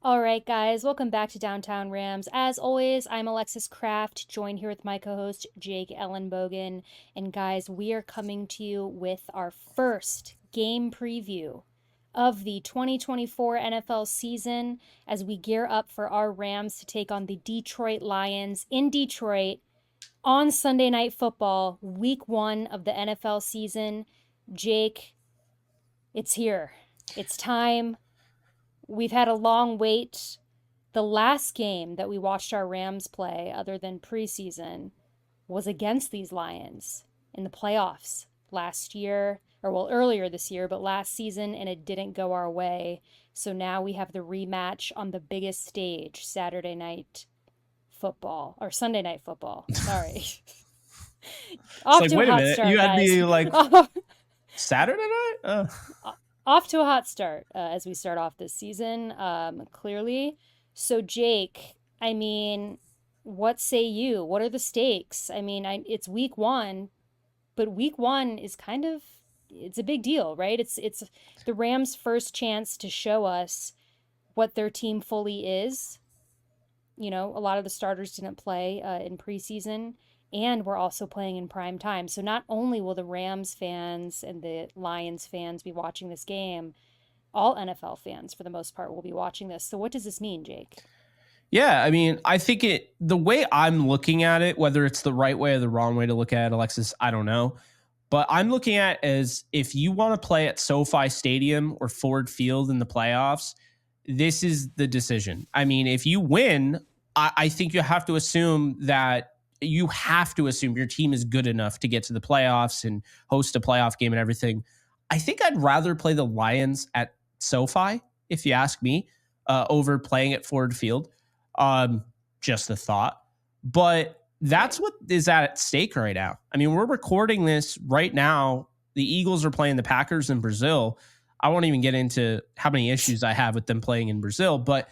All right, guys, welcome back to Downtown Rams. As always, I'm Alexis Kraft, joined here with my co host, Jake Ellenbogen. And, guys, we are coming to you with our first game preview of the 2024 NFL season as we gear up for our Rams to take on the Detroit Lions in Detroit on Sunday Night Football, week one of the NFL season. Jake, it's here. It's time. We've had a long wait. The last game that we watched our Rams play, other than preseason, was against these Lions in the playoffs last year, or well, earlier this year, but last season, and it didn't go our way. So now we have the rematch on the biggest stage, Saturday night football, or Sunday night football. Sorry. It's Off like, to a wait a hot minute, start, you had guys. me like Saturday night? Off to a hot start as we start off this season, clearly. So, Jake, I mean, what say you? What are the stakes? I mean, it's week one, but week one is it's a big deal, right? It's the Rams' first chance to show us what their team fully is. You know, a lot of the starters didn't play in preseason, and we're also playing in prime time. So not only will the Rams fans and the Lions fans be watching this game, all NFL fans, for the most part, will be watching this. So what does this mean, Jake? Yeah, I mean, I think the way I'm looking at it, whether it's the right way or the wrong way to look at it, Alexis, I don't know. But I'm looking at it as if you want to play at SoFi Stadium or Ford Field in the playoffs, this is the decision. I mean, if you win, I think you have to assume your team is good enough to get to the playoffs and host a playoff game and everything. I think I'd rather play the Lions at SoFi, if you ask me, over playing at Ford Field. Just a thought. But that's what is at stake right now. I mean, we're recording this right now. The Eagles are playing the Packers in Brazil. I won't even get into how many issues I have with them playing in Brazil. But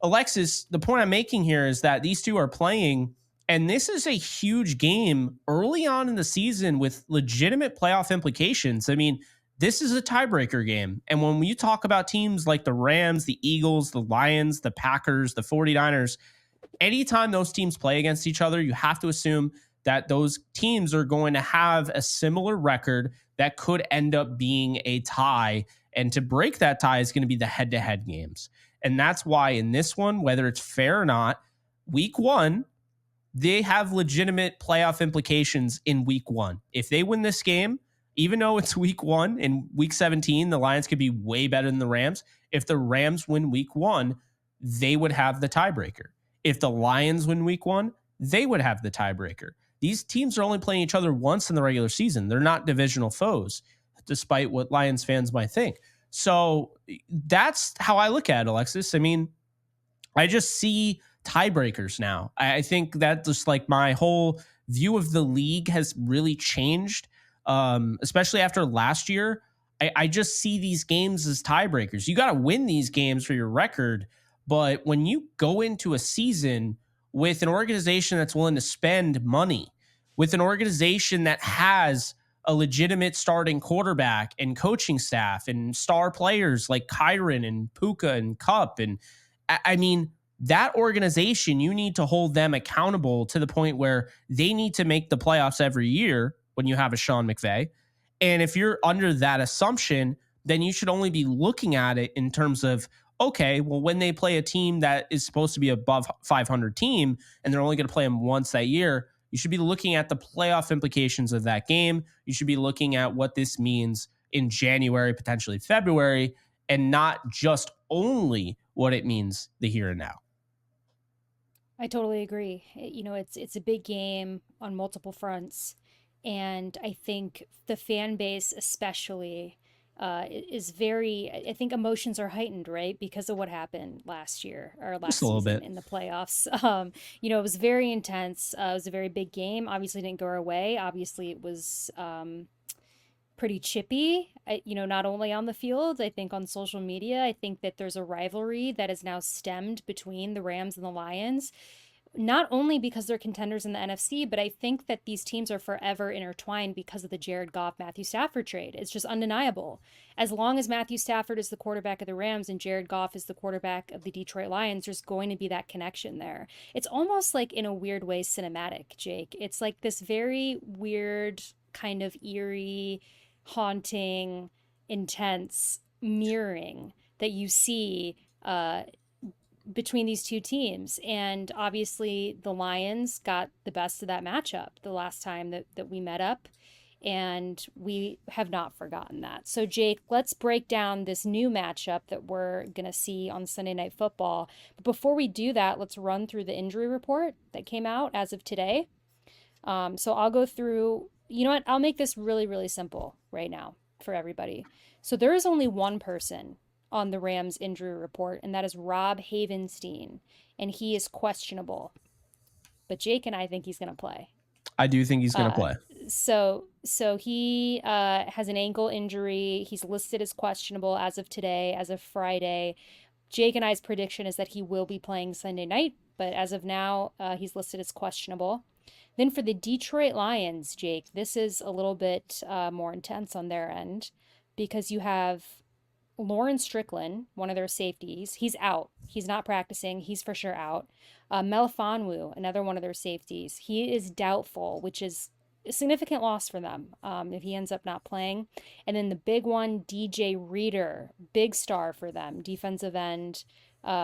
Alexis, the point I'm making here is that these two are playing, and this is a huge game early on in the season with legitimate playoff implications. I mean, this is a tiebreaker game. And when you talk about teams like the Rams, the Eagles, the Lions, the Packers, the 49ers, anytime those teams play against each other, you have to assume that those teams are going to have a similar record that could end up being a tie. And to break that tie is going to be the head-to-head games. And that's why in this one, whether it's fair or not, week one, they have legitimate playoff implications in week one. If they win this game, even though it's week one, in week 17, the Lions could be way better than the Rams. If the Rams win week one, they would have the tiebreaker. If the Lions win week one, they would have the tiebreaker. These teams are only playing each other once in the regular season. They're not divisional foes, despite what Lions fans might think. So that's how I look at it, Alexis. I mean, I just see tiebreakers now. I think that just like my whole view of the league has really changed, especially after last year. I just see these games as tiebreakers. You got to win these games for your record. But when you go into a season with an organization that's willing to spend money, with an organization that has a legitimate starting quarterback and coaching staff and star players like Kiren and Puka and Cup, and I mean, that organization, you need to hold them accountable to the point where they need to make the playoffs every year when you have a Sean McVay. And if you're under that assumption, then you should only be looking at it in terms of, okay, well, when they play a team that is supposed to be above 500 team and they're only going to play them once that year, you should be looking at the playoff implications of that game. You should be looking at what this means in January, potentially February, and not just only what it means the here and now. I totally agree. You know, it's a big game on multiple fronts, and I think the fan base, especially, is very. I think emotions are heightened, right, because of what happened last year or Just last a little season bit. in the playoffs. You know, it was very intense. It was a very big game. Obviously, didn't go our way. Obviously, it was pretty chippy, you know, not only on the field, I think on social media. I think that there's a rivalry that is now stemmed between the Rams and the Lions. not only because they're contenders in the NFC, but I think that these teams are forever intertwined because of the Jared Goff Matthew Stafford trade. It's just undeniable. As long as Matthew Stafford is the quarterback of the Rams and Jared Goff is the quarterback of the Detroit Lions, there's going to be that connection there. It's almost like, in a weird way, cinematic, Jake. It's like this very weird, kind of eerie, haunting, intense mirroring that you see between these two teams. And obviously the Lions got the best of that matchup the last time that we met up, and we have not forgotten that. So Jake, let's break down this new matchup that we're going to see on Sunday Night Football. But before we do that, let's run through the injury report that came out as of today. So I'll go through, you know what, I'll make this really, really simple right now for everybody. So there is only one person on the Rams injury report, and that is Rob Havenstein, and he is questionable. But Jake and I think he's going to play. I do think he's going to play. So he has an ankle injury. He's listed as questionable as of today, as of Friday. Jake and I's prediction is that he will be playing Sunday night, but as of now, he's listed as questionable. Then for the Detroit Lions, Jake, this is a little bit more intense on their end, because you have Lauren Strickland, one of their safeties. He's out. He's not practicing. He's for sure out. Melifonwu, another one of their safeties. He is doubtful, which is a significant loss for them if he ends up not playing. And then the big one, DJ Reader, big star for them, defensive end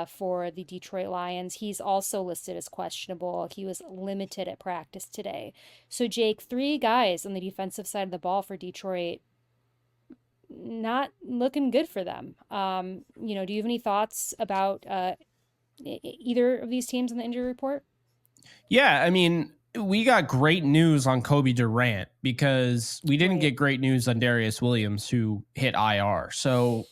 for the Detroit Lions. He's also listed as questionable. He was limited at practice today. So Jake, 3 guys on the defensive side of the ball for Detroit, not looking good for them. Do you have any thoughts about either of these teams in the injury report? Yeah, I mean, we got great news on Kobe Durant because we didn't get great news on Darius Williams, who hit IR. So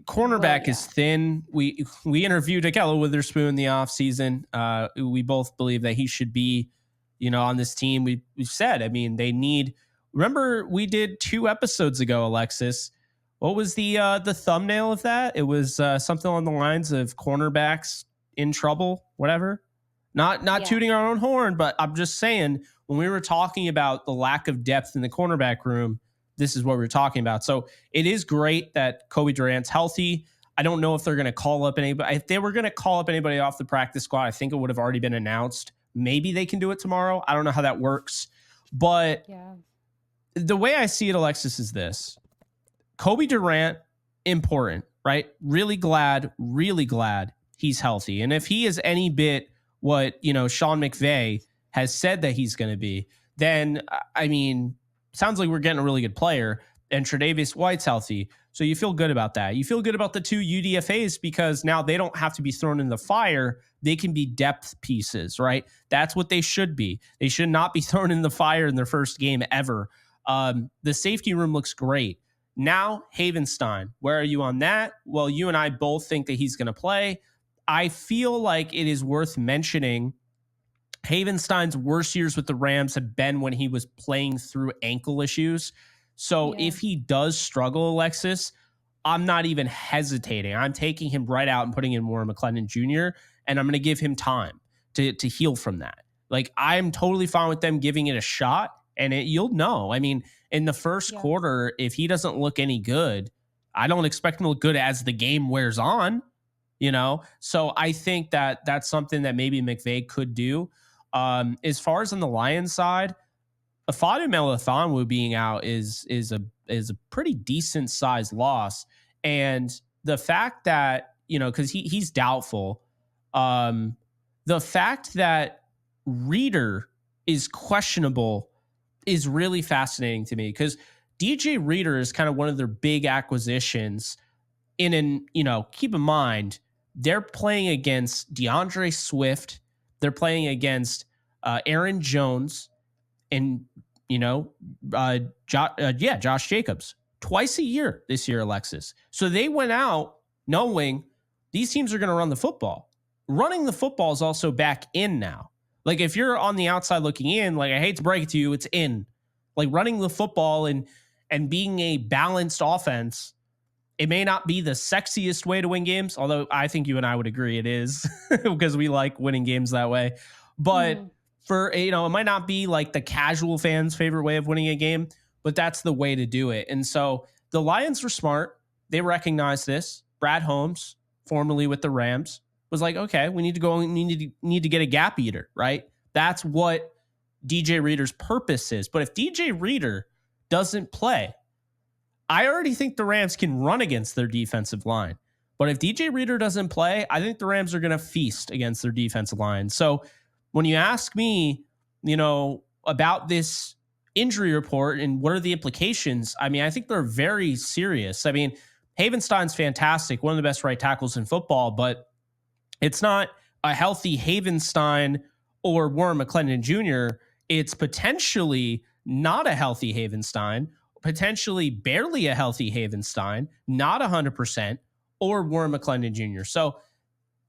cornerback is thin. We interviewed Akella Witherspoon in the offseason. We both believe that he should be, on this team. We've said, I mean, they need. Remember, we did 2 episodes ago, Alexis. What was the thumbnail of that? It was something on the lines of cornerbacks in trouble, whatever. Not tooting our own horn, but I'm just saying, when we were talking about the lack of depth in the cornerback room, this is what we were talking about. So it is great that Kobe Durant's healthy. I don't know if they're going to call up anybody. If they were going to call up anybody off the practice squad, I think it would have already been announced. Maybe they can do it tomorrow. I don't know how that works. But the way I see it, Alexis, is this. Kobe Durant, important, right? Really glad he's healthy. And if he is any bit what, Sean McVay has said that he's going to be, then, I mean, sounds like we're getting a really good player. And Tre'Davious White's healthy. So you feel good about that. You feel good about the 2 UDFAs because now they don't have to be thrown in the fire. They can be depth pieces, right? That's what they should be. They should not be thrown in the fire in their first game ever. The safety room looks great. Now, Havenstein, where are you on that? Well, you and I both think that he's going to play. I feel like it is worth mentioning Havenstein's worst years with the Rams have been when he was playing through ankle issues. So if he does struggle, Alexis, I'm not even hesitating. I'm taking him right out and putting in Warren McClendon Jr., and I'm going to give him time to heal from that. Like, I'm totally fine with them giving it a shot, and you'll know. I mean, in the first quarter, if he doesn't look any good, I don't expect him to look good as the game wears on, So I think that that's something that maybe McVay could do. As far as on the Lions side, Ifeatu Melifonwu being out is a pretty decent sized loss. And the fact that, because he's doubtful, the fact that Reader is questionable is really fascinating to me, because DJ Reader is kind of one of their big acquisitions keep in mind, they're playing against DeAndre Swift. They're playing against Aaron Jones and, Josh Jacobs twice a year this year, Alexis. So they went out knowing these teams are going to run the football. Running the football is also back in now. Like, if you're on the outside looking in, like, I hate to break it to you, it's in. Like, running the football and being a balanced offense, it may not be the sexiest way to win games, although I think you and I would agree it is because we like winning games that way. But Mhm. for, it might not be like the casual fan's favorite way of winning a game, but that's the way to do it. And so the Lions were smart. They recognized this. Brad Holmes, formerly with the Rams, was like, okay, we need to go and need to get a gap eater, right? That's what DJ Reader's purpose is. But if DJ Reader doesn't play, I already think the Rams can run against their defensive line. But if DJ Reader doesn't play, I think the Rams are going to feast against their defensive line. So when you ask me, about this injury report and what are the implications, I mean, I think they're very serious. I mean, Havenstein's fantastic, one of the best right tackles in football, but it's not a healthy Havenstein or Warren McClendon Jr. It's potentially not a healthy Havenstein, potentially barely a healthy Havenstein, not 100%, or Warren McClendon Jr. So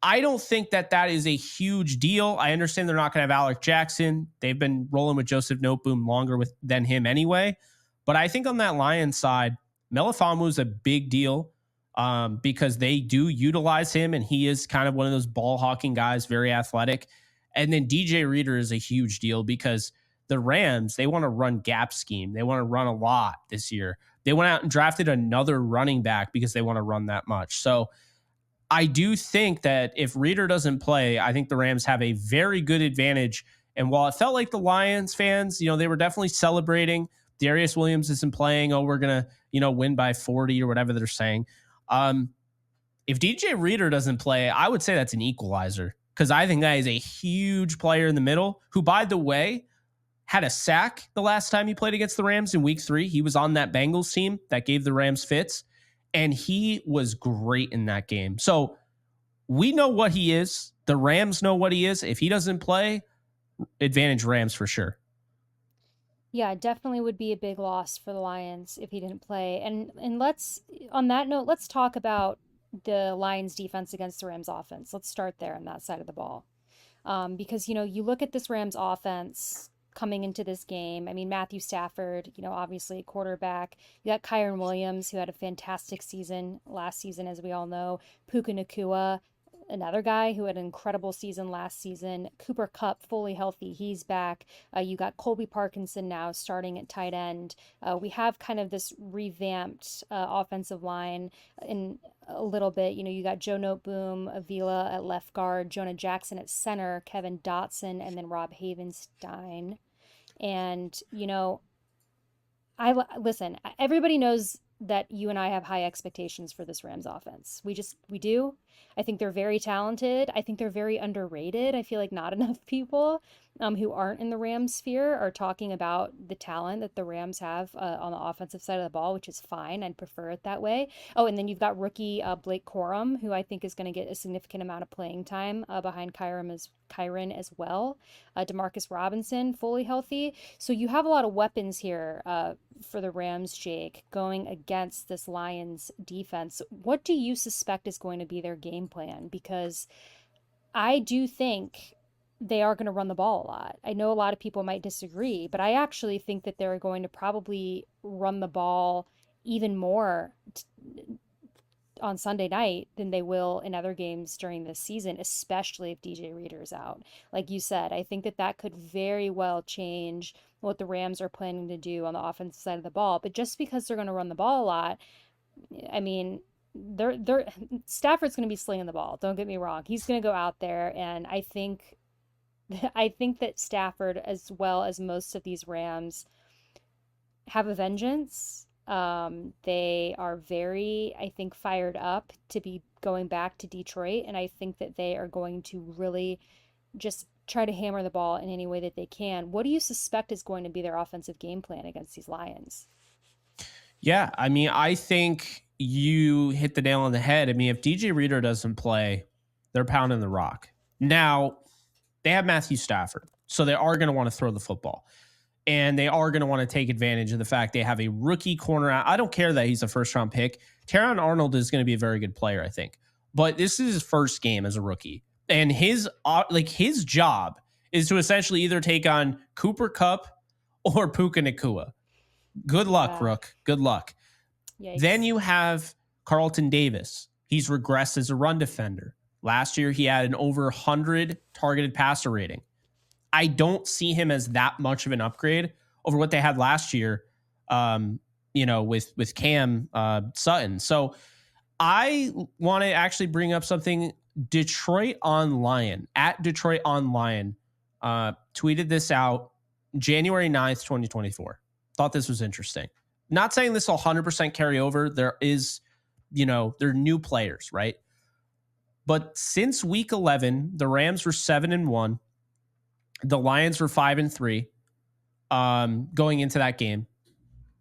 I don't think that is a huge deal. I understand they're not going to have Alec Jackson. They've been rolling with Joseph Noteboom longer than him anyway. But I think on that Lions side, Melifonwu is a big deal because they do utilize him, and he is kind of one of those ball hawking guys, very athletic. And then DJ Reader is a huge deal because the Rams, they want to run gap scheme. They want to run a lot this year. They went out and drafted another running back because they want to run that much. So I do think that if Reader doesn't play, I think the Rams have a very good advantage. And while it felt like the Lions fans, they were definitely celebrating. Darius Williams isn't playing. Oh, we're going to, win by 40 or whatever they're saying. If DJ Reader doesn't play, I would say that's an equalizer because I think that is a huge player in the middle who, by the way, had a sack the last time he played against the Rams in week 3. He was on that Bengals team that gave the Rams fits, and he was great in that game. So we know what he is. The Rams know what he is. If he doesn't play, advantage Rams for sure. Yeah, definitely would be a big loss for the Lions if he didn't play. And let's on that note, let's talk about the Lions defense against the Rams offense. Let's start there on that side of the ball. Because you look at this Rams offense coming into this game. I mean, Matthew Stafford, obviously quarterback. You got Kiren Williams, who had a fantastic season last season, as we all know. Puka Nacua, another guy who had an incredible season last season. Cooper Kupp, fully healthy, he's back. You got Colby Parkinson now starting at tight end. We have kind of this revamped offensive line in a little bit. You got Joe Noteboom, Avila at left guard, Jonah Jackson at center, Kevin Dotson, and then Rob Havenstein. And I listen. Everybody knows that you and I have high expectations for this Rams offense. We do. I think they're very talented. I think they're very underrated. I feel like not enough people who aren't in the Rams sphere are talking about the talent that the Rams have on the offensive side of the ball, which is fine. I'd prefer it that way. Oh, and then you've got rookie Blake Corum, who I think is going to get a significant amount of playing time behind Kyren as well. Demarcus Robinson, fully healthy. So you have a lot of weapons here for the Rams, Jake, going against this Lions defense. What do you suspect is going to be their game plan? Because I do think they are going to run the ball a lot. I know a lot of people might disagree, but I actually think that they're going to probably run the ball even more on Sunday night than they will in other games during this season, especially if DJ Reader's out. Like you said, I think that could very well change what the Rams are planning to do on the offensive side of the ball. But just because they're going to run the ball a lot, I mean, they're Stafford's going to be slinging the ball. Don't get me wrong. He's going to go out there, and I think that Stafford, as well as most of these Rams, have a vengeance. They are very, I think, fired up to be going back to Detroit, and I think that they are going to really just try to hammer the ball in any way that they can. What do you suspect is going to be their offensive game plan against these Lions? Yeah, I mean, I think you hit the nail on the head. I mean, if DJ Reader doesn't play, they're pounding the rock. Now, they have Matthew Stafford, so they are going to want to throw the football. And they are going to want to take advantage of the fact they have a rookie corner. I don't care that he's a first-round pick. Teron Arnold is going to be a very good player, I think. But this is his first game as a rookie. And his job is to essentially either take on Cooper Kupp or Puka Nacua. Good luck, Yeah. Rook. Good luck. Yikes. Then you have Carlton Davis. He's regressed as a run defender. Last year, he had an over 100 targeted passer rating. I don't see him as that much of an upgrade over what they had last year, with Cam Sutton. So I want to actually bring up something. Detroit on Lion at Detroit on Lion tweeted this out January 9th, 2024. Thought this was interesting. Not saying this will 100% carry over. There is, they're new players, right? But since week 11, the Rams were 7-1. The Lions were 5-3 going into that game.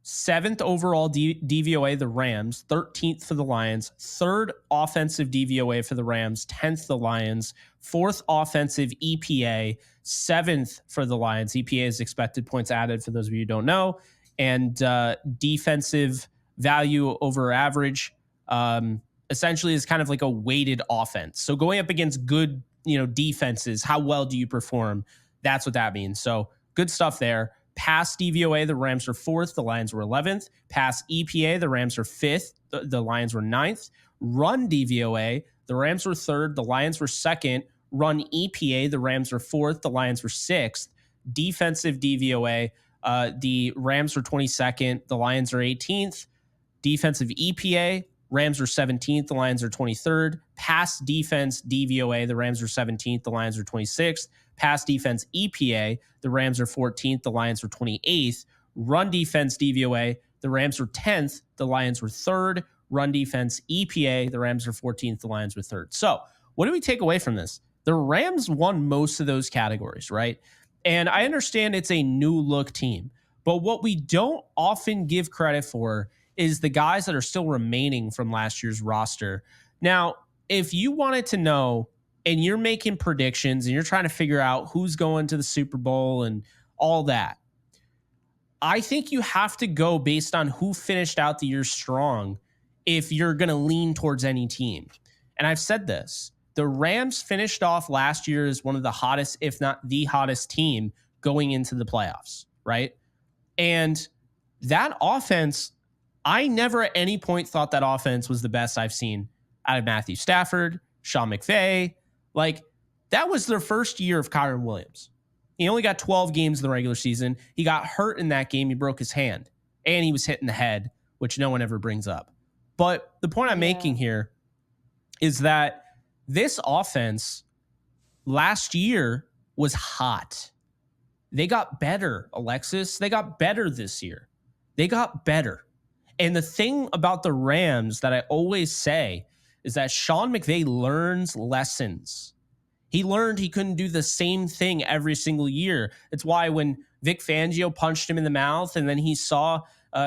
7th overall DVOA, the Rams, 13th for the Lions, 3rd offensive DVOA for the Rams, 10th the Lions, 4th offensive EPA, 7th for the Lions. EPA is expected points added, for those of you who don't know, and defensive value over average essentially is kind of like a weighted offense. So going up against good, defenses, how well do you perform? That's what that means. So good stuff there. Pass DVOA, the Rams were 4th, the Lions were 11th. Pass EPA, the Rams were 5th, the Lions were 9th. Run DVOA, the Rams were 3rd, the Lions were 2nd. Run EPA, the Rams were 4th, the Lions were 6th. Defensive DVOA, the Rams were 22nd, the Lions are 18th. Defensive EPA, Rams are 17th, the Lions are 23rd. Pass defense DVOA, the Rams are 17th, the Lions are 26th. Pass defense EPA, the Rams are 14th, the Lions were 28th. Run defense DVOA, the Rams were 10th, the Lions were 3rd. Run defense EPA, the Rams were 14th, the Lions were 3rd. So what do we take away from this? The Rams won most of those categories, right? And I understand it's a new look team, but what we don't often give credit for is the guys that are still remaining from last year's roster. Now, if you wanted to know and you're making predictions and you're trying to figure out who's going to the Super Bowl and all that, I think you have to go based on who finished out the year strong if you're going to lean towards any team. And I've said this. The Rams finished off last year as one of the hottest, if not the hottest team going into the playoffs, right? And that offense, I never at any point thought that offense was the best I've seen out of Matthew Stafford, Sean McVay. Like, that was their first year of Kiren Williams. He only got 12 games in the regular season. He got hurt in that game. He broke his hand. And he was hit in the head, which no one ever brings up. But the point I'm making here is that this offense last year was hot. They got better, Alexis. They got better this year. They got better. And the thing about the Rams that I always say is that Sean McVay learns lessons. He learned he couldn't do the same thing every single year. It's why when Vic Fangio punched him in the mouth and then he saw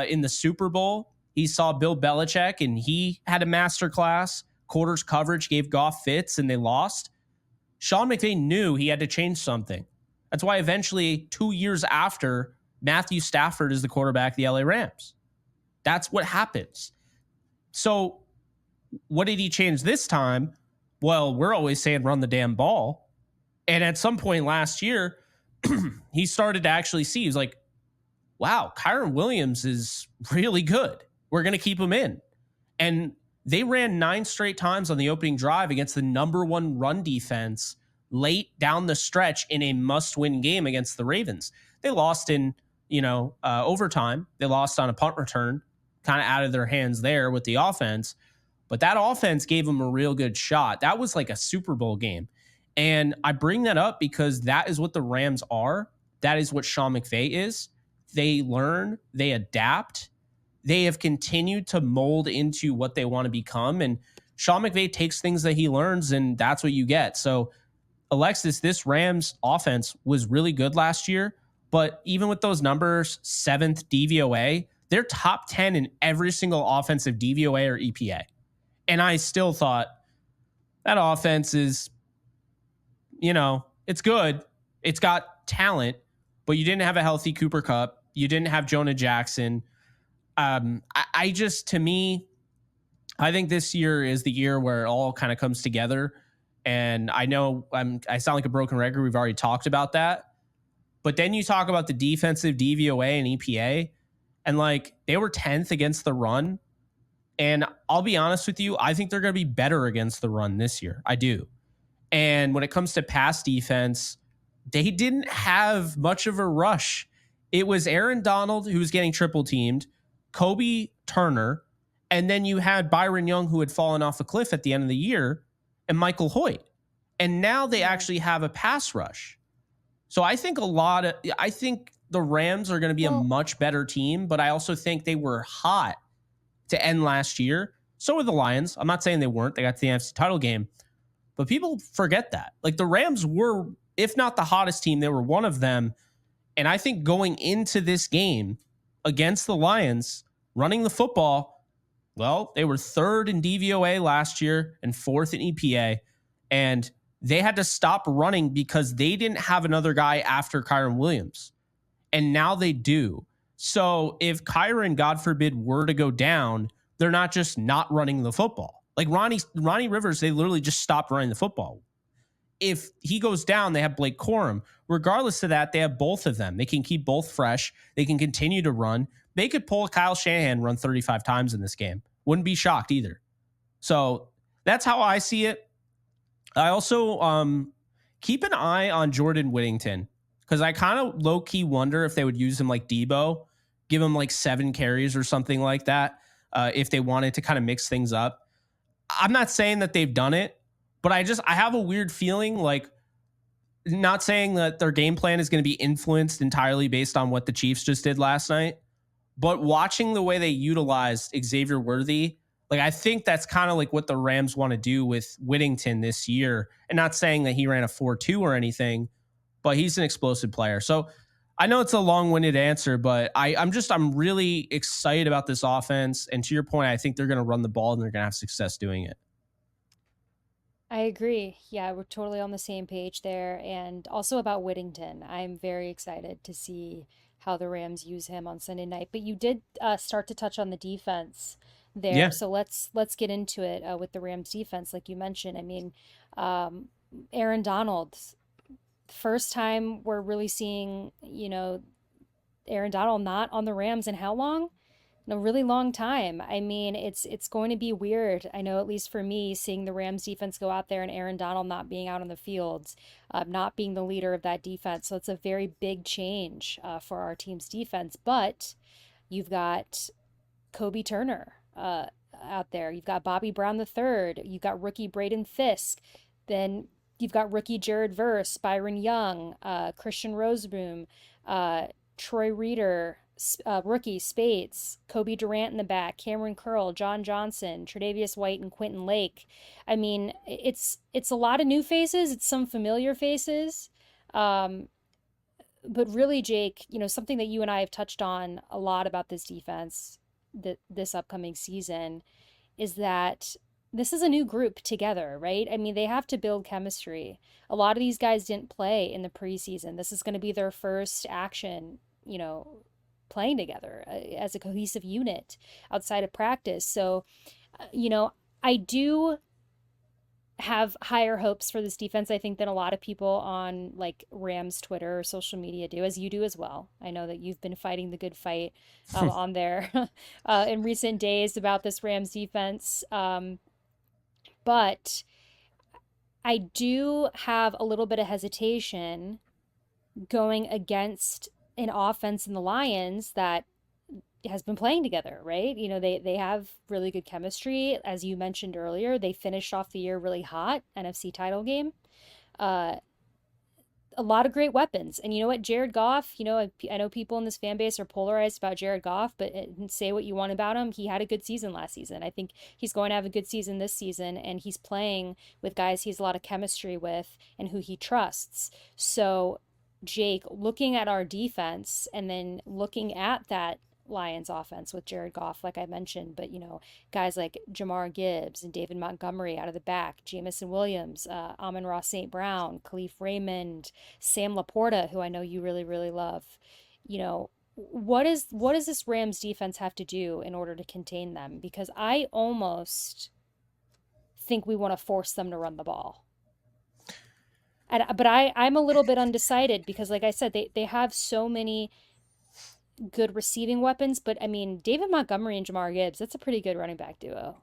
in the Super Bowl, he saw Bill Belichick and he had a masterclass. Quarters coverage gave Goff fits and they lost. Sean McVay knew he had to change something. That's why eventually 2 years after, Matthew Stafford is the quarterback of the LA Rams. That's what happens. So what did he change this time? Well, we're always saying run the damn ball. And at some point last year, he started to actually see, he was like, wow, Kiren Williams is really good. We're going to keep him in. And they ran 9 straight times on the opening drive against the number 1 run defense late down the stretch in a must-win game against the Ravens. They lost in, overtime. They lost on a punt return, kind of out of their hands there with the offense. But that offense gave them a real good shot. That was like a Super Bowl game. And I bring that up because that is what the Rams are. That is what Sean McVay is. They learn, they adapt. They have continued to mold into what they want to become. And Sean McVay takes things that he learns, and that's what you get. So, Alexis, this Rams offense was really good last year. But even with those numbers, 7th DVOA, they're top 10 in every single offensive DVOA or EPA. And I still thought that offense is, it's good. It's got talent, but you didn't have a healthy Cooper Kupp. You didn't have Jonah Jackson. I just, to me, I think this year is the year where it all kind of comes together. And I know I sound like a broken record. We've already talked about that. But then you talk about the defensive DVOA and EPA, and like they were 10th against the run. And I'll be honest with you, I think they're going to be better against the run this year. I do. And when it comes to pass defense, they didn't have much of a rush. It was Aaron Donald who was getting triple teamed, Kobe Turner, and then you had Byron Young who had fallen off a cliff at the end of the year, and Michael Hoyt. And now they actually have a pass rush. So I think the Rams are going to be a much better team, but I also think they were hot to end last year. So were the Lions. I'm not saying they weren't. They got to the NFC title game. But people forget that. Like, the Rams were, if not the hottest team, they were one of them. And I think going into this game against the Lions, running the football, well, they were third in DVOA last year and fourth in EPA. And they had to stop running because they didn't have another guy after Kiren Williams. And now they do. So if Kiren, God forbid, were to go down, they're not just not running the football. Like Ronnie Rivers, they literally just stopped running the football. If he goes down, they have Blake Corum. Regardless of that, they have both of them. They can keep both fresh. They can continue to run. They could pull Kyle Shanahan run 35 times in this game. Wouldn't be shocked either. So that's how I see it. I also keep an eye on Jordan Whittington, because I kind of low-key wonder if they would use him like Debo, give him like 7 carries or something like that, if they wanted to kind of mix things up. I'm not saying that they've done it, but I have a weird feeling, like, not saying that their game plan is going to be influenced entirely based on what the Chiefs just did last night, but watching the way they utilized Xavier Worthy, like, I think that's kind of like what the Rams want to do with Whittington this year. And not saying that he ran a 4.2 or anything, but he's an explosive player. So I know it's a long-winded answer, but I'm really excited about this offense. And to your point, I think they're going to run the ball and they're going to have success doing it. I agree. Yeah, we're totally on the same page there. And also about Whittington, I'm very excited to see how the Rams use him on Sunday night. But you did start to touch on the defense there, Yeah. so let's get into it with the Rams defense, like you mentioned. I mean, um, Aaron Donald, first time we're really seeing, Aaron Donald not on the Rams in how long? A really long time. I mean, it's going to be weird. I know, at least for me, seeing the Rams defense go out there and Aaron Donald not being out on the field, not being the leader of that defense. So it's a very big change for our team's defense. But you've got Kobe Turner out there. You've got Bobby Brown the third. You've got rookie Braden Fisk. Then you've got rookie Jared Verse, Byron Young, Christian Roseboom, Troy Reader, rookie Spates, Kobe Durant in the back, Cameron Curl, John Johnson, Tre'Davious White, and Quentin Lake. I mean, it's a lot of new faces. It's some familiar faces. But really, Jake, something that you and I have touched on a lot about this defense, this upcoming season, is that this is a new group together, right? I mean, they have to build chemistry. A lot of these guys didn't play in the preseason. This is going to be their first action, playing together as a cohesive unit outside of practice. So, I do have higher hopes for this defense, I think, than a lot of people on like Rams Twitter or social media do, as you do as well. I know that you've been fighting the good fight on there in recent days about this Rams defense. But I do have a little bit of hesitation going against an offense in the Lions that has been playing together, right? They have really good chemistry. As you mentioned earlier, they finished off the year really hot, NFC title game. A lot of great weapons. And you know what? Jared Goff, I know people in this fan base are polarized about Jared Goff, but say what you want about him. He had a good season last season. I think he's going to have a good season this season, and he's playing with guys he has a lot of chemistry with and who he trusts. So, Jake, looking at our defense and then looking at that Lions offense with Jared Goff, like I mentioned, but guys like Jamar Gibbs and David Montgomery out of the back, Jamison Williams, Amon-Ra St. Brown, Khalif Raymond, Sam Laporta, who I know you really, really love. What does this Rams defense have to do in order to contain them? Because I almost think we want to force them to run the ball. But I'm a little bit undecided because, like I said, they have so many good receiving weapons, but I mean, David Montgomery and Jamar Gibbs, that's a pretty good running back duo.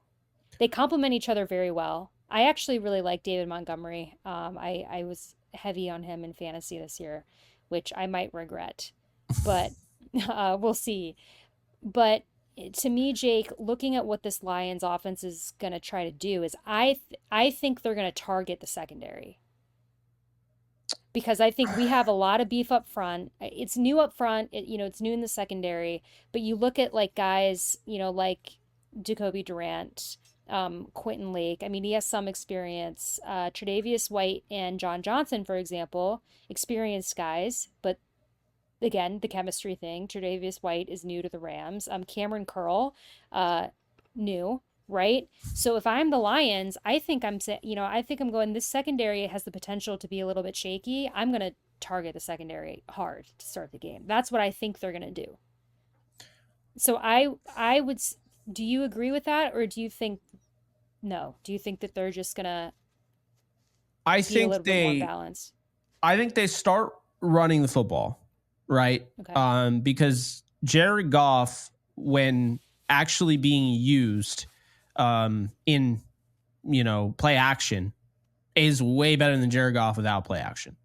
They complement each other very well. I actually really like David Montgomery. I was heavy on him in fantasy this year, which I might regret, but we'll see. But to me, Jake, looking at what this Lions offense is going to try to do is I think they're going to target the secondary, because I think we have a lot of beef up front. It's new up front, it's new in the secondary, but you look at like guys, like Jacoby Durant, Quentin Lake. I mean, he has some experience. Tre'Davious White and John Johnson, for example, experienced guys, but again, the chemistry thing. Tre'Davious White is new to the Rams. Cameron Curl, new, right? So if I'm the Lions, I think I'm going, this secondary has the potential to be a little bit shaky. I'm going to target the secondary hard to start the game. That's what I think they're going to do. So I would, do you agree with that? Or do you think that they're just going to I be a think little bit more balanced? I think they start running the football, right? Okay. Because Jared Goff, when actually being used in play action, is way better than Jared Goff without play action.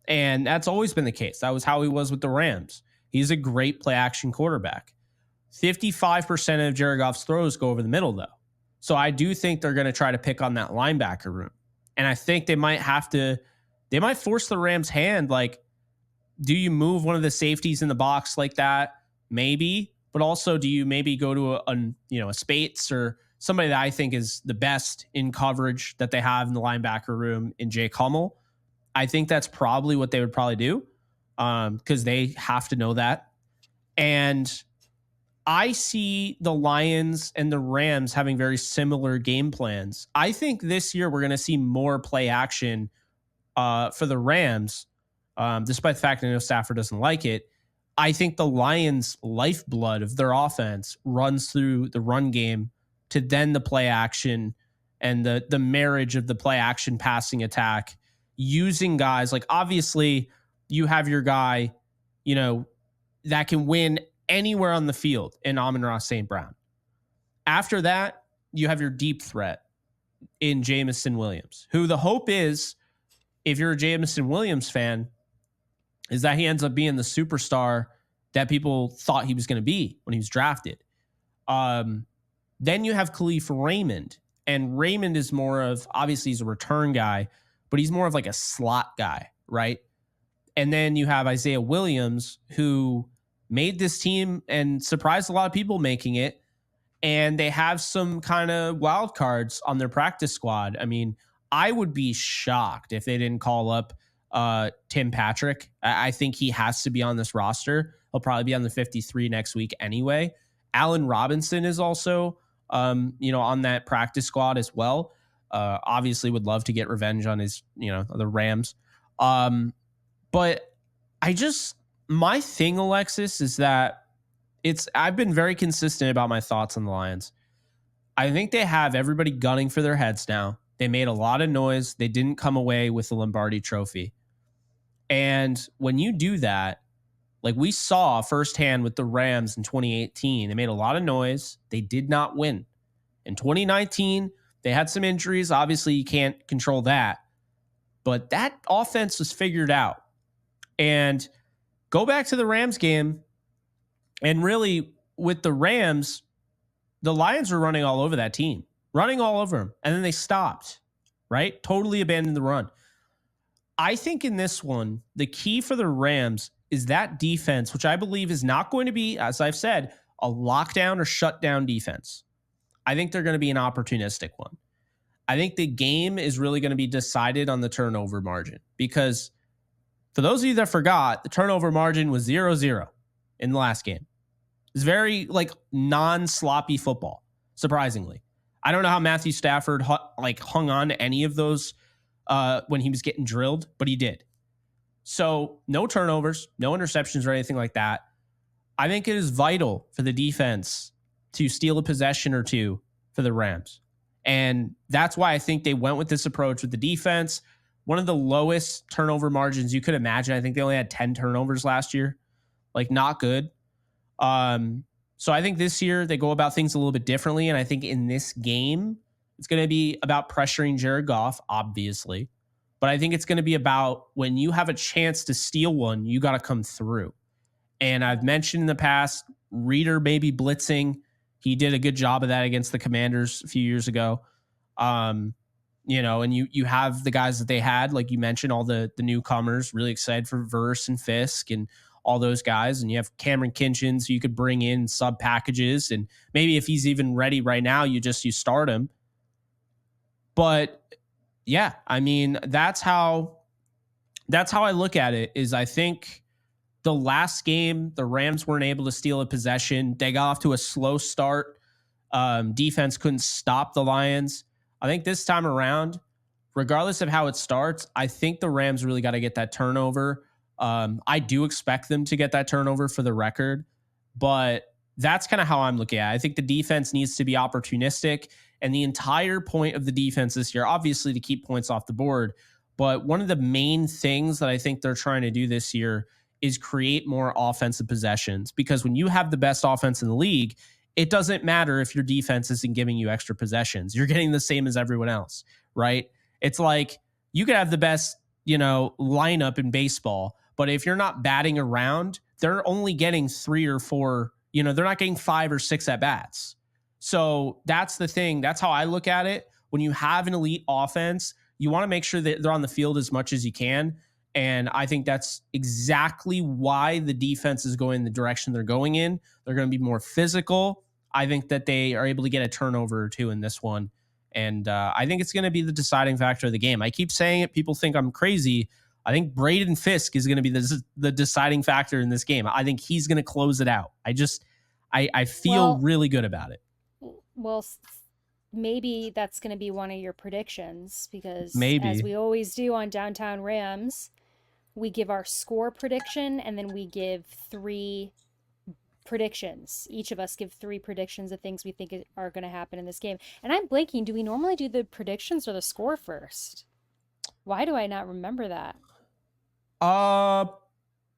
And that's always been the case. That was how he was with the Rams. He's a great play action quarterback. 55% of Jared Goff's throws go over the middle, though. So I do think they're going to try to pick on that linebacker room. And I think they might force the Rams' hand. Like, do you move one of the safeties in the box like that? Maybe. But also, do you maybe go to a Spates or somebody that I think is the best in coverage that they have in the linebacker room in Jake Hummel? I think that's probably what they would probably do, because they have to know that. And I see the Lions and the Rams having very similar game plans. I think this year we're going to see more play action for the Rams, despite the fact that I know Stafford doesn't like it. I think the Lions' lifeblood of their offense runs through the run game to then the play action and the marriage of the play action passing attack, using guys like, obviously you have your guy, that can win anywhere on the field in Amon-Ra St. Brown. After that, you have your deep threat in Jameson Williams, who the hope is, if you're a Jameson Williams fan, is that he ends up being the superstar that people thought he was going to be when he was drafted. Then you have Khalif Raymond, and Raymond is more of, obviously he's a return guy, but he's more of like a slot guy, right? And then you have Isaiah Williams, who made this team and surprised a lot of people making it. And they have some kind of wild cards on their practice squad. I mean, I would be shocked if they didn't call up Tim Patrick. I think he has to be on this roster. He'll probably be on the 53 next week anyway. Allen Robinson is also, on that practice squad as well. Obviously would love to get revenge on his, the Rams. But my thing, Alexis, is that I've been very consistent about my thoughts on the Lions. I think they have everybody gunning for their heads now. They made a lot of noise. They didn't come away with the Lombardi Trophy. And when you do that, like we saw firsthand with the Rams in 2018, they made a lot of noise. They did not win. In 2019, they had some injuries. Obviously, you can't control that. But that offense was figured out. And go back to the Rams game. And really, with the Rams, the Lions were running all over that team, running all over them. And then they stopped, right? Totally abandoned the run. I think in this one, the key for the Rams is that defense, which I believe is not going to be, as I've said, a lockdown or shutdown defense. I think they're going to be an opportunistic one. I think the game is really going to be decided on the turnover margin, because for those of you that forgot, the turnover margin was 0-0 in the last game. It's very non-sloppy football, surprisingly. I don't know how Matthew Stafford hung on to any of those when he was getting drilled, but he did. So no turnovers, no interceptions or anything like that. I think it is vital for the defense to steal a possession or two for the Rams. And that's why I think they went with this approach with the defense. One of the lowest turnover margins you could imagine. I think they only had 10 turnovers last year. Not good. So I think this year they go about things a little bit differently. And I think in this game, it's going to be about pressuring Jared Goff, obviously. But I think it's going to be about when you have a chance to steal one, you got to come through. And I've mentioned in the past, Reader maybe blitzing. He did a good job of that against the Commanders a few years ago. And you have the guys that they had, like you mentioned, all the newcomers, really excited for Verse and Fisk and all those guys. And you have Cameron Kinchins, you could bring in sub packages. And maybe if he's even ready right now, you start him. But yeah, I mean, that's how I look at it. Is I think the last game, the Rams weren't able to steal a possession. They got off to a slow start. Defense couldn't stop the Lions. I think this time around, regardless of how it starts, I think the Rams really got to get that turnover. I do expect them to get that turnover for the record, but that's kind of how I'm looking at it. I think the defense needs to be opportunistic, and the entire point of the defense this year, obviously, to keep points off the board. But one of the main things that I think they're trying to do this year is create more offensive possessions, because when you have the best offense in the league, it doesn't matter if your defense isn't giving you extra possessions. You're getting the same as everyone else, right? It's like you could have the best, lineup in baseball, but if you're not batting around, they're only getting 3 or 4, they're not getting 5 or 6 at bats. So that's the thing. That's how I look at it. When you have an elite offense, you want to make sure that they're on the field as much as you can. And I think that's exactly why the defense is going the direction they're going in. They're going to be more physical. I think that they are able to get a turnover or two in this one. And I think it's going to be the deciding factor of the game. I keep saying it. People think I'm crazy. I think Braden Fisk is going to be the deciding factor in this game. I think he's going to close it out. I feel really good about it. Well, maybe that's going to be one of your predictions, because maybe, as we always do on Downtown Rams, we give our score prediction and then we give 3 predictions. Each of us give 3 predictions of things we think are going to happen in this game. And I'm blanking. Do we normally do the predictions or the score first? Why do I not remember that?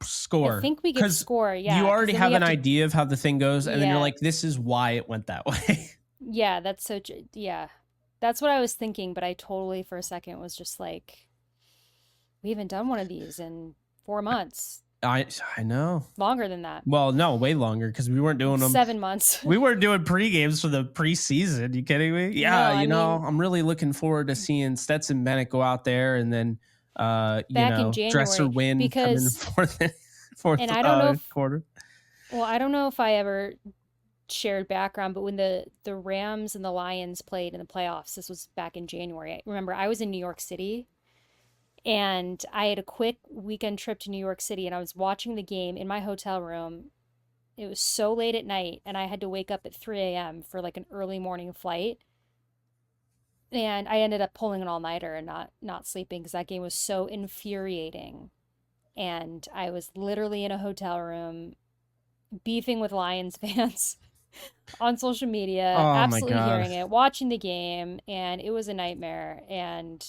Score. I think we give score. Yeah. You already have an idea of how the thing goes, and then you're like, this is why it went that way. Yeah, that's what I was thinking, but I totally for a second was just like, we haven't done one of these in 4 months. I know. Longer than that. Well, no, way longer, because we weren't doing them. 7 months. We weren't doing pre-games for the preseason. You kidding me? Yeah, no, I'm really looking forward to seeing Stetson Bennett go out there and then, back in January, Dresser win because fourth and I don't know quarter. Well, I don't know if I ever shared background, but when the Rams and the Lions played in the playoffs, this was back in January. Remember, I was in New York City. And I had a quick weekend trip to New York City, and I was watching the game in my hotel room. It was so late at night, and I had to wake up at 3 a.m. for like an early morning flight. And I ended up pulling an all-nighter and not sleeping because that game was so infuriating. And I was literally in a hotel room beefing with Lions fans on social media, absolutely hearing it, watching the game, and it was a nightmare. And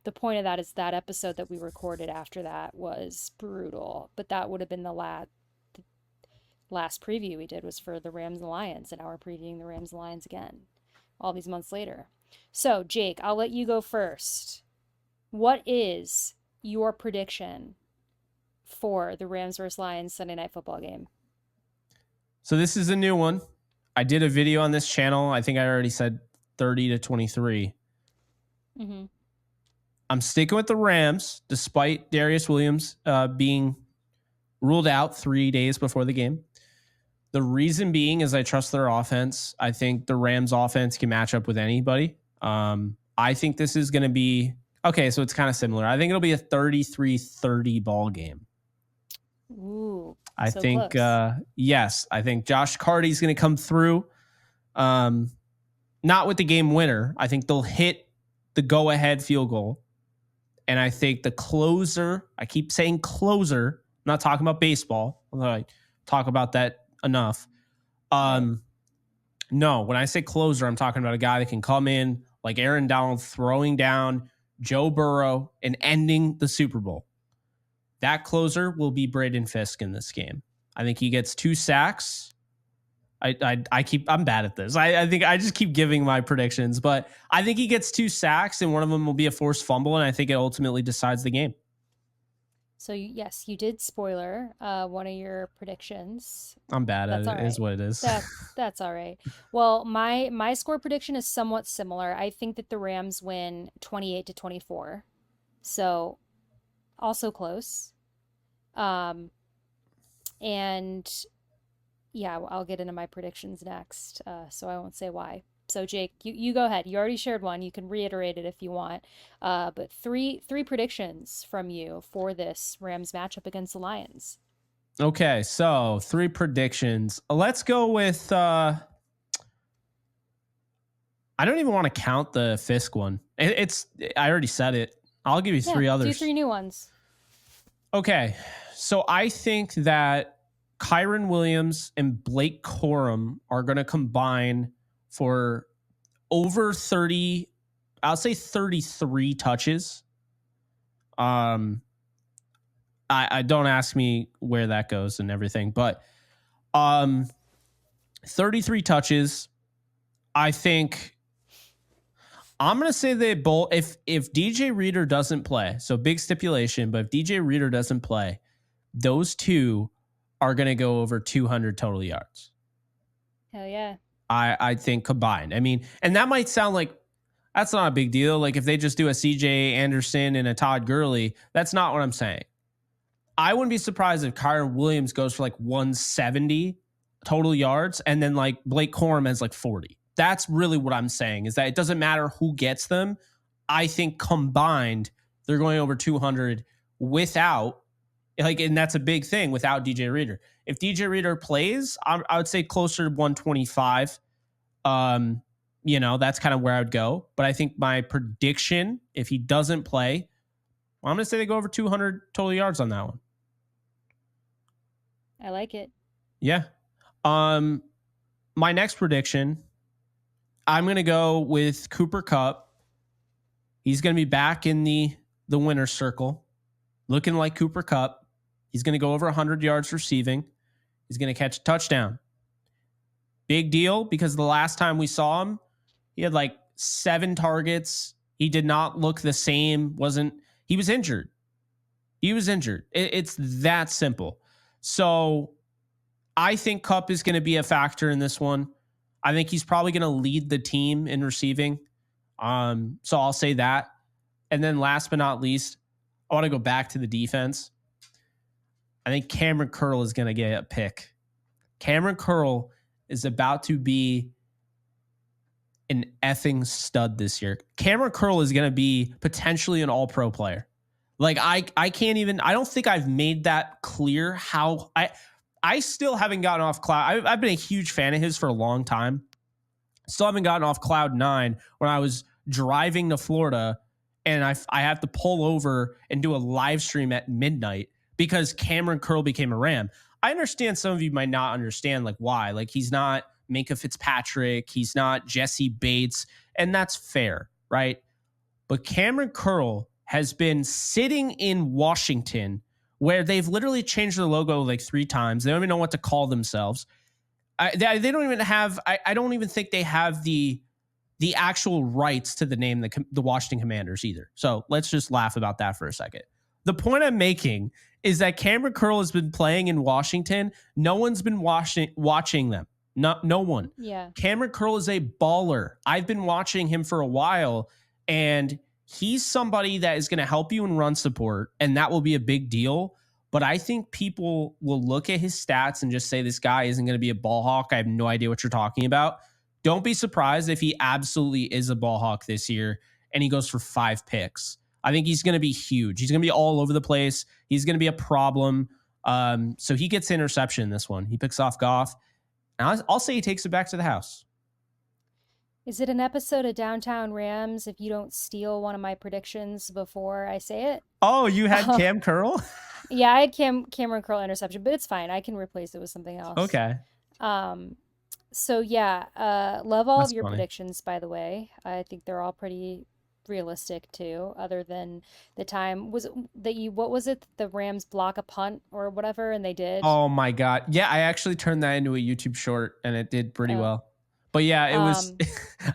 the point of that is that episode that we recorded after that was brutal, but that would have been the last preview we did was for the Rams and Lions, and now we're previewing the Rams and Lions again all these months later. So, Jake, I'll let you go first. What is your prediction for the Rams versus Lions Sunday Night Football game? So this is a new one. I did a video on this channel. I think I already said 30-23. Mm-hmm. I'm sticking with the Rams, despite Darius Williams being ruled out 3 days before the game. The reason being is I trust their offense. I think the Rams offense can match up with anybody. I think this is going to be, okay, so it's kind of similar. I think it'll be a 33-30 ball game. Ooh, I think, yes, I think Josh Carty's going to come through. Not with the game winner. I think they'll hit the go-ahead field goal. And I think the closer, I keep saying closer, I'm not talking about baseball, although I talk about that enough. No, when I say closer, I'm talking about a guy that can come in like Aaron Donald, throwing down Joe Burrow and ending the Super Bowl. That closer will be Braden Fisk in this game. I think he gets 2 sacks. I'm bad at this. I think I just keep giving my predictions, but I think he gets 2 sacks and one of them will be a forced fumble, and I think it ultimately decides the game. So yes, you did spoiler one of your predictions. I'm bad at That's it. all It is right. what it is. That's all right. Well, my score prediction is somewhat similar. I think that the Rams win 28-24. So also close. Um and yeah, I'll get into my predictions next. So I won't say why. So Jake, you go ahead. You already shared one. You can reiterate it if you want. But three predictions from you for this Rams matchup against the Lions. Okay, so 3 predictions. Let's go with I don't even want to count the Fisk one. It's I already said it. I'll give you Yeah, 3 do others. 3 new ones. Okay. So I think that Kiren Williams and Blake Corum are going to combine for over 30, I'll say 33 touches. I don't ask me where that goes and everything, but 33 touches. I think I'm gonna say they both if DJ Reader doesn't play, so big stipulation, but if DJ Reader doesn't play, those two are gonna go over 200 total yards. Hell yeah. I think combined. I mean, and that might sound like that's not a big deal. Like if they just do a CJ Anderson and a Todd Gurley, that's not what I'm saying. I wouldn't be surprised if Kyron Williams goes for like 170 total yards and then like Blake Corum has like 40. That's really what I'm saying is that it doesn't matter who gets them. I think combined, they're going over 200 without, like, and that's a big thing without DJ Reader. If DJ Reader plays, I would say closer to 125. That's kind of where I would go. But I think my prediction, if he doesn't play, I'm going to say they go over 200 total yards on that one. I like it. Yeah. My next prediction, I'm going to go with Cooper Kupp. He's going to be back in the winner's circle, looking like Cooper Kupp. He's going to go over 100 yards receiving. He's going to catch a touchdown. Big deal because the last time we saw him, he had like 7 targets. He did not look the same. He was injured. It's that simple. So I think Kupp is going to be a factor in this one. I think he's probably going to lead the team in receiving. So I'll say that. And then last but not least, I want to go back to the defense. I think Cameron Curl is going to get a pick. Cameron Curl is about to be an effing stud this year. Cameron Curl is going to be potentially an all-pro player. Like I don't think I've made that clear how I still haven't gotten off cloud. I've been a huge fan of his for a long time. Still haven't gotten off cloud 9 when I was driving to Florida and I have to pull over and do a live stream at midnight because Cameron Curl became a Ram. I understand some of you might not understand like why. Like he's not Minka Fitzpatrick, he's not Jesse Bates, and that's fair, right? But Cameron Curl has been sitting in Washington where they've literally changed their logo like 3 times. They don't even know what to call themselves. They don't even have, I don't even think they have the actual rights to the name the Washington Commanders either. So let's just laugh about that for a second. The point I'm making is that Cameron Curl has been playing in Washington. No one's been watching them. No one. Yeah. Cameron Curl is a baller. I've been watching him for a while, and he's somebody that is going to help you in run support, and that will be a big deal. But I think people will look at his stats and just say this guy isn't going to be a ball hawk. I have no idea what you're talking about. Don't be surprised if he absolutely is a ball hawk this year and he goes for 5 picks. I think he's going to be huge. He's going to be all over the place. He's going to be a problem. So he gets interception in this one. He picks off Goff. And I'll say he takes it back to the house. Is it an episode of Downtown Rams if you don't steal one of my predictions before I say it? Oh, you had Cam Curl? Yeah, I had Cameron Curl interception, but it's fine. I can replace it with something else. Okay. So yeah, love all That's of your funny. predictions, by the way. I think they're all pretty realistic too, other than the time was that you what was it, the Rams block a punt or whatever, and they did. Oh my god. Yeah, I actually turned that into a YouTube short and it did pretty Oh, well. But yeah, it was um,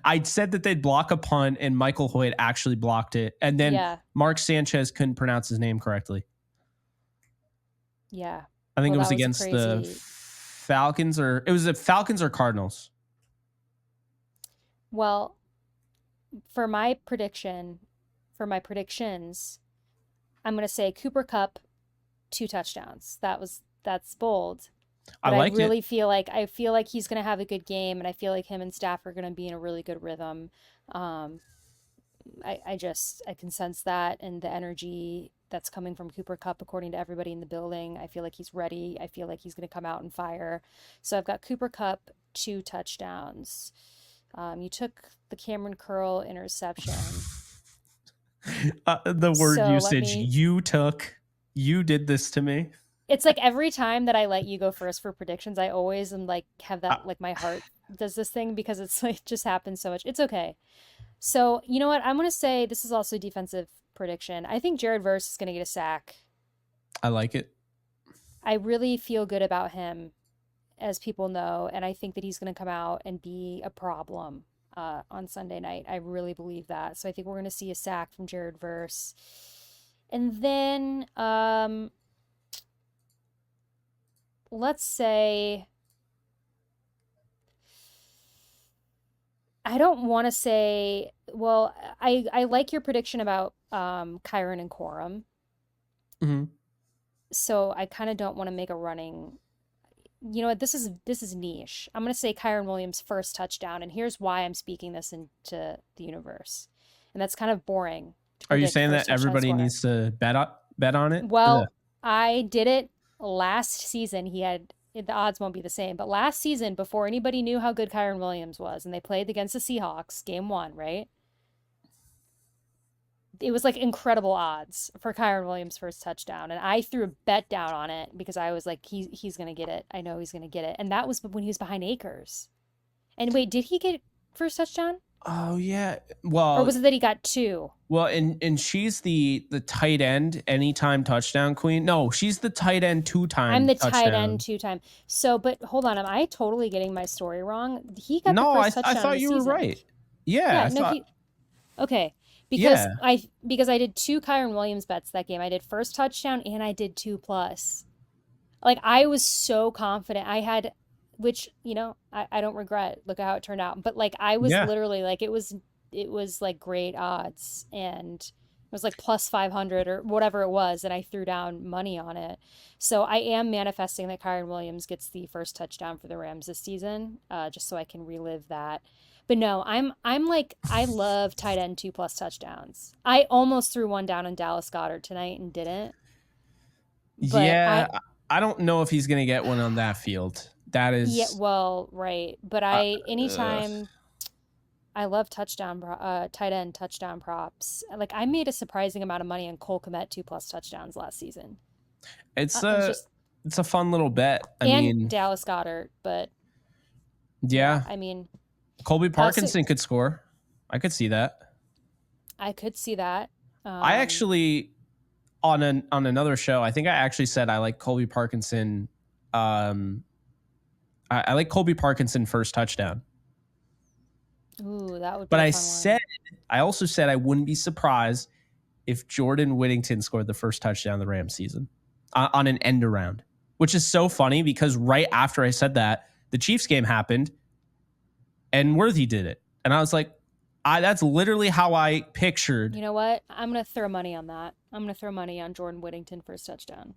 I said that they'd block a punt and Michael Hoyt actually blocked it. And then yeah, Mark Sanchez couldn't pronounce his name correctly. yeah. I think Well, it that was was a against the crazy. Falcons or it was the Falcons or Cardinals. Well, for my prediction, for my predictions, I'm gonna say Cooper Cup 2 touchdowns. That's bold. I But I like it. really feel like he's gonna have a good game, and I feel like him and Staff are gonna be in a really good rhythm. Um, I can sense that and the energy that's coming from Cooper Cup, according to everybody in the building. I feel like he's ready. I feel like he's gonna come out and fire. So I've got Cooper Cup 2 touchdowns. You took the Cameron Curl interception. The word So let usage me you did this to me. It's like every time that I let you go first for predictions, I always am like have I, that like my heart does this thing because it's like just happens so much. It's okay. So you know what? I'm gonna say this is also a defensive prediction. I think Jared Verse is gonna get a sack. I like it. I really feel good about him, as people know, and I think that he's gonna come out and be a problem on Sunday night. I really believe that. So I think we're gonna see a sack from Jared Verse. And then let's say I don't want to say, well, I like your prediction about Kyron and Corum. Mhm. So I kind of don't want to make a running. You know what? This is niche. I'm gonna say Kyron Williams first touchdown, and here's why I'm speaking this into the universe. And that's kind of boring to Are you predict saying first that touchdown everybody score. needs to bet on it? Yeah. Well, I did it last season. The odds won't be the same, but last season, before anybody knew how good Kyron Williams was, and they played against the Seahawks, game one, right? It was like incredible odds for Kyron Williams' first touchdown, and I threw a bet down on it because I was like, he's gonna get it. I know he's gonna get it, and that was when he was behind Akers. And wait, did he get first touchdown, Oh yeah. or was it that he got two? Well, and she's the tight end anytime touchdown queen. No, she's the tight end I'm 2 time the tight end touchdown. 2 time. So, but hold on, am I totally getting my story wrong? He got the No, first I touchdown of thought the you were season. right. Yeah, Yeah, I no, thought he okay. Because yeah. I did two Kyron Williams bets that game. I did first touchdown and I did 2 plus. Like I was so confident. I had which, I don't regret. Look at how it turned out. But like I was Yeah. literally like it was like great odds, and it was like plus 500 or whatever it was, and I threw down money on it. So I am manifesting that Kyron Williams gets the first touchdown for the Rams this season, just so I can relive that. But no, I'm like I love tight end 2 plus touchdowns. I almost threw one down on Dallas Goedert tonight and didn't. But Yeah, I don't know if he's going to get one on that field. That yeah, is well, right. But uh, ugh. anytime I love tight end touchdown props. Like I made a surprising amount of money on Cole Kmet 2 plus touchdowns last season. It's It was a just it's a fun little bet. I and mean, Dallas Goedert, but yeah, yeah, I mean, Colby so Parkinson could score. I could see that. I could see that. I Um, actually on another show, I think I actually said I like Colby Parkinson. Um, I like Colby Parkinson first touchdown, ooh, that would be but a fun one. I also said I wouldn't be surprised if Jordan Whittington scored the first touchdown of the Rams season on an end around, which is so funny because right after I said that, the Chiefs game happened and Worthy did it, and I was like, that's literally how I pictured. You know what? I'm gonna throw money on that. I'm gonna throw money on Jordan Whittington first touchdown.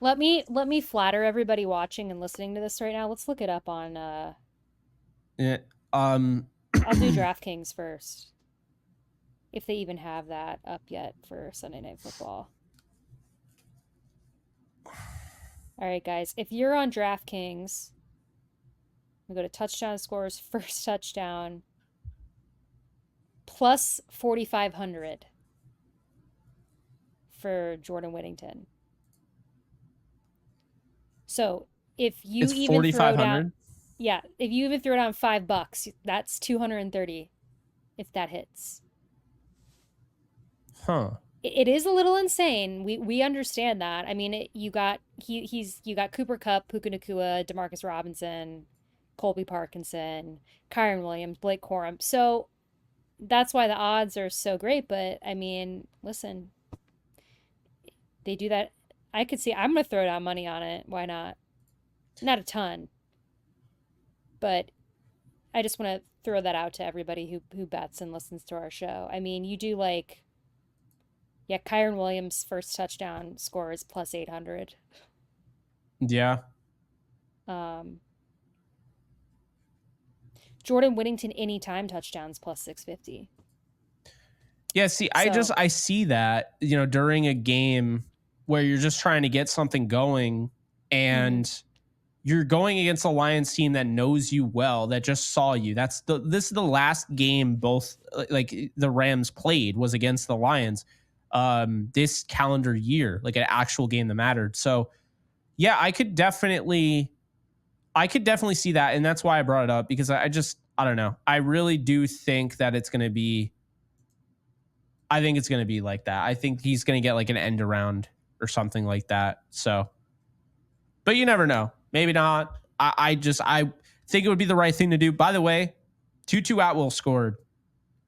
Let me flatter everybody watching and listening to this right now. Let's look it up on Yeah, um, I'll do DraftKings first, if they even have that up yet for Sunday Night Football. All right, guys, if you're on DraftKings, we go to touchdown scores, first touchdown, plus 4,500 for Jordan Whittington. So if you it's even throw down, 4,500. yeah, if you even throw down $5, that's 230 if that hits. Huh. It is a little insane. We understand that. I mean, you got Cooper Kupp, Puka Nacua, Demarcus Robinson, Colby Parkinson, Kyren Williams, Blake Corum. So that's why the odds are so great. But I mean, listen, they do that. I could see. I'm gonna throw down money on it. Why not? Not a ton, but I just want to throw that out to everybody who bets and listens to our show. I mean, you do like, yeah, Kyren Williams' first touchdown score is plus 800. Yeah. Um, Jordan Whittington anytime touchdowns plus 650. Yeah, see, So, I see that, during a game where you're just trying to get something going mhm. and you're going against a Lions team that knows you well, that just saw you. This is the last game both like the Rams played was against the Lions this calendar year, like an actual game that mattered. So, yeah, I could definitely see that, and that's why I brought it up because I don't know. I really do think that I think it's going to be like that. I think he's going to get like an end around or something like that. So, but you never know. Maybe not. I think it would be the right thing to do. By the way, Tutu Atwell scored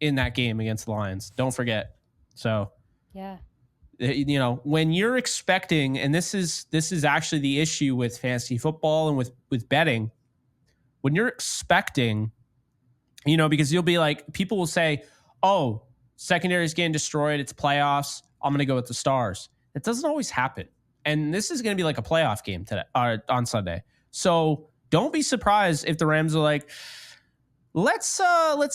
in that game against the Lions. Don't forget. So, Yeah. when you're expecting, and this is actually the issue with fantasy football and with betting, when you're expecting, because you'll be like, people will say, oh, secondary is getting destroyed. It's playoffs. I'm going to go with the Stars. It doesn't always happen. And this is going to be like a playoff game today on Sunday. So don't be surprised if the Rams are like, let's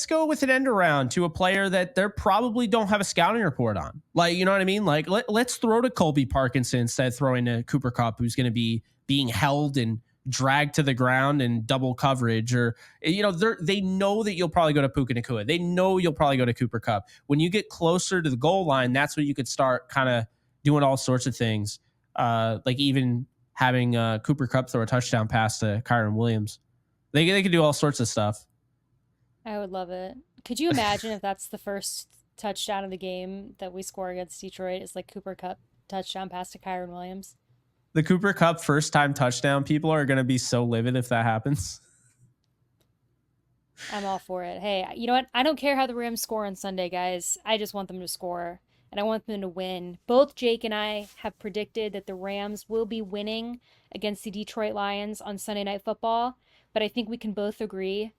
go with an end around to a player that they probably don't have a scouting report on. Like, you know what I mean? Like, let's throw to Colby Parkinson instead of throwing to Cooper Kupp, who's going to be being held and dragged to the ground in double coverage, or they know that you'll probably go to Puka Nacua. They know you'll probably go to Cooper Kupp. When you get closer to the goal line, that's when you could start kind of doing all sorts of things, like even having Cooper Kupp throw a touchdown pass to Kyren Williams. They could do all sorts of stuff. I would love it. Could you imagine if that's the first touchdown of the game that we score against Detroit is like Cooper Kupp touchdown pass to Kyren Williams? The Cooper Kupp first time touchdown, people are going to be so livid if that happens. I'm all for it. Hey, you know what? I don't care how the Rams score on Sunday, guys. I just want them to score and I want them to win. Both Jake and I have predicted that the Rams will be winning against the Detroit Lions on Sunday Night Football, but I think we can both agree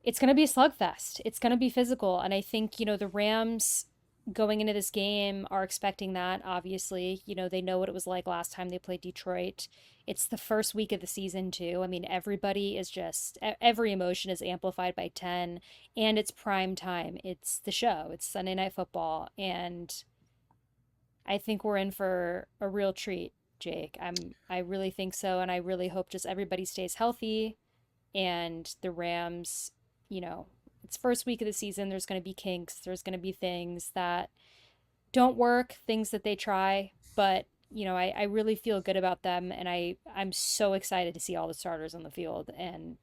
it's going to be a slugfest. It's going to be physical. And I think, the Rams going into this game are expecting that, obviously. They know what it was like last time they played Detroit. It's the first week of the season, too. I mean, everybody is just, every emotion is amplified by 10, and it's prime time. It's the show, it's Sunday Night Football. And I think we're in for a real treat, Jake. I really think so. And I really hope just everybody stays healthy and the Rams, it's first week of the season. There's going to be kinks. There's going to be things that don't work, things that they try, but I really feel good about them, and I'm so excited to see all the starters on the field, and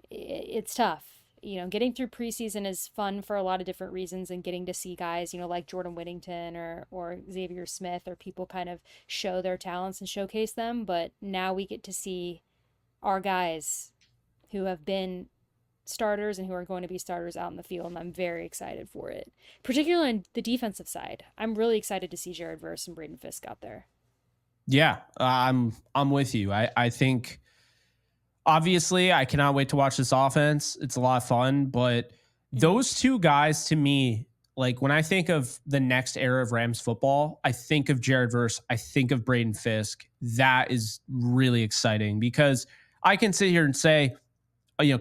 it's tough. Getting through preseason is fun for a lot of different reasons, and getting to see guys, like Jordan Whittington or Xavier Smith or people kind of show their talents and showcase them. But now we get to see our guys who have been starters and who are going to be starters out in the field, and I'm very excited for it. Particularly on the defensive side, I'm really excited to see Jared Verse and Braden Fisk out there. Yeah, I'm with you. I think obviously I cannot wait to watch this offense. It's a lot of fun, but Mm-hmm. those two guys to me, like when I think of the next era of Rams football, I think of Jared Verse, I think of Braden Fisk. That is really exciting because I can sit here and say,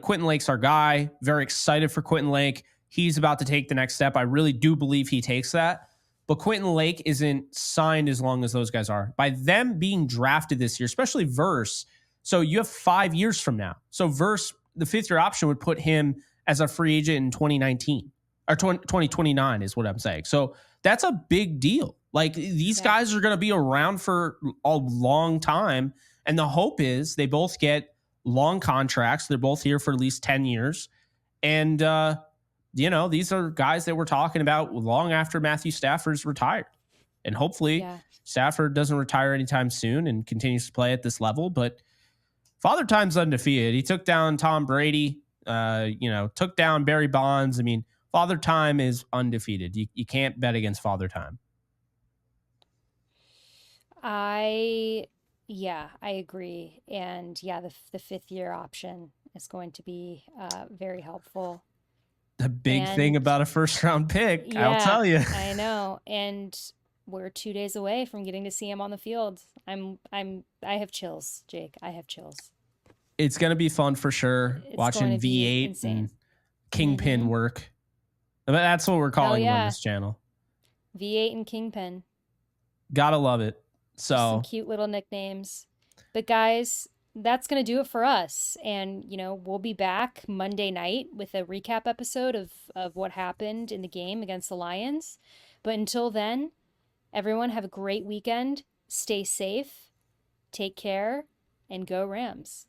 Quentin Lake's our guy. Very excited for Quentin Lake. He's about to take the next step. I really do believe he takes that. But Quentin Lake isn't signed as long as those guys are. By them being drafted this year, especially Verse, so you have 5 years from now. So Verse, the fifth year option would put him as a free agent in 2019 or 2029 is what I'm saying. So that's a big deal. Like these Yeah. guys are going to be around for a long time. And the hope is they both get long contracts. They're both here for at least 10 years. And these are guys that we're talking about long after Matthew Stafford's retired. And hopefully Yeah. Stafford doesn't retire anytime soon and continues to play at this level. But Father Time's undefeated. He took down Tom Brady, took down Barry Bonds. I mean, Father Time is undefeated. You can't bet against Father Time. I agree. And yeah, the fifth year option is going to be very helpful. The big thing And about a first round pick, I'll yeah, tell you. I know. And we're 2 days away from getting to see him on the field. I have chills, Jake. I have chills. It's going to be fun for sure. It's going Watching to be V8 insane. and Kingpin work. But that's what we're calling him on this channel. V8 and Kingpin. Gotta love it. So some cute little nicknames. But guys, that's going to do it for us. And, we'll be back Monday night with a recap episode of what happened in the game against the Lions. But until then, everyone have a great weekend. Stay safe, take care, and go Rams.